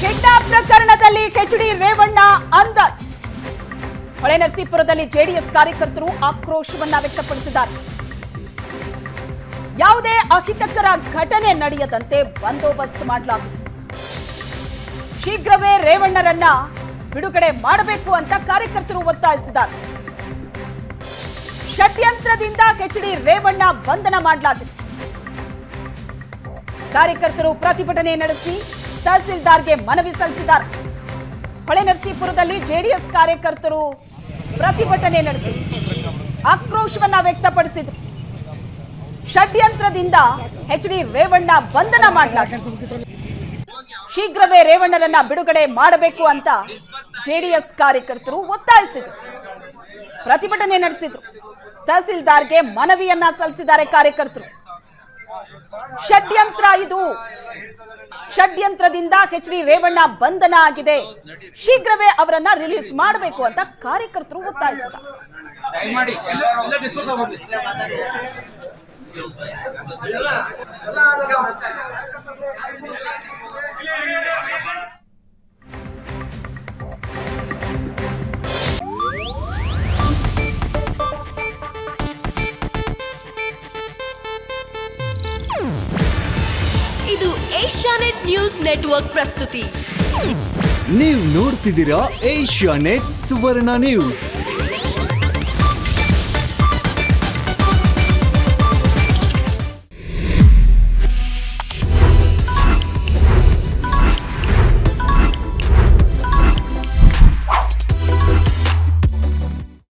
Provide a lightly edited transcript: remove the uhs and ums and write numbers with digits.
Kidnap ಪ್ರಕರಣದಲ್ಲಿ HD Revanna ಅಂದರ್. ಹೊಳೆನರಸೀಪುರದಲ್ಲಿ JDS ಕಾರ್ಯಕರ್ತರು ಆಕ್ರೋಶವನ್ನ ವ್ಯಕ್ತಪಡಿಸಿದ್ದಾರೆ. ಯಾವುದೇ ಅಹಿತಕರ ಘಟನೆ ನಡೆಯದಂತೆ ಬಂದೋಬಸ್ತ್ ಮಾಡಲಾಗಿದೆ. ಶೀಘ್ರವೇ ರೇವಣ್ಣರನ್ನ ಬಿಡುಗಡೆ ಮಾಡಬೇಕು ಅಂತ ಕಾರ್ಯಕರ್ತರು ಒತ್ತಾಯಿಸಿದ್ದಾರೆ. ಷಡ್ಯಂತ್ರದಿಂದ ಎಚ್ಡಿ ರೇವಣ್ಣ ಬಂಧನ ಮಾಡಲಾಗಿದೆ. ಕಾರ್ಯಕರ್ತರು ಪ್ರತಿಭಟನೆ ನಡೆಸಿ ತಹಸೀಲ್ದಾರ್ಗೆ ಮನವಿ ಸಲ್ಲಿಸಿದ್ದಾರೆ. ಹೊಳೆನರಸೀಪುರದಲ್ಲಿ ಜೆಡಿಎಸ್ ಕಾರ್ಯಕರ್ತರು ಪ್ರತಿಭಟನೆ ನಡೆಸಿ ಆಕ್ರೋಶವನ್ನ ವ್ಯಕ್ತಪಡಿಸಿದರು. ಷಡ್ಯಂತ್ರದಿಂದ ಎಚ್ಡಿ ರೇವಣ್ಣ ಬಂಧನ ಮಾಡಲಾಗಿದೆ. ಶೀಘ್ರವೇ ರೇವಣ್ಣರನ್ನ ಬಿಡುಗಡೆ ಮಾಡಬೇಕು ಅಂತ ಜೆಡಿಎಸ್ ಕಾರ್ಯಕರ್ತರು ಒತ್ತಾಯಿಸಿದರು. ಪ್ರತಿಭಟನೆ ನಡೆಸಿದರು. ತಹಸೀಲ್ದಾರ್ಗೆ ಮನವಿಯನ್ನ ಸಲ್ಲಿಸಿದ್ದಾರೆ ಕಾರ್ಯಕರ್ತರು. ಷಡ್ಯಂತ್ರ ಇದು. ಷಡ್ಯಂತ್ರದಿಂದ ಎಚ್ಡಿ ರೇವಣ್ಣ ಬಂಧನ ಆಗಿದೆ. ಶೀಘ್ರವೇ ಅವರನ್ನ ರಿಲೀಸ್ ಮಾಡಬೇಕು ಅಂತ ಕಾರ್ಯಕರ್ತರು ಒತ್ತಾಯಿಸಿದ್ದಾರೆ. ಇದು ಏಷ್ಯಾನೆಟ್ ನ್ಯೂಸ್ ನೆಟ್ವರ್ಕ್ ಪ್ರಸ್ತುತಿ. ನೀವು ನೋಡ್ತಿದ್ದೀರಾ ಏಷ್ಯಾನೆಟ್ ಸುವರ್ಣ ನ್ಯೂಸ್.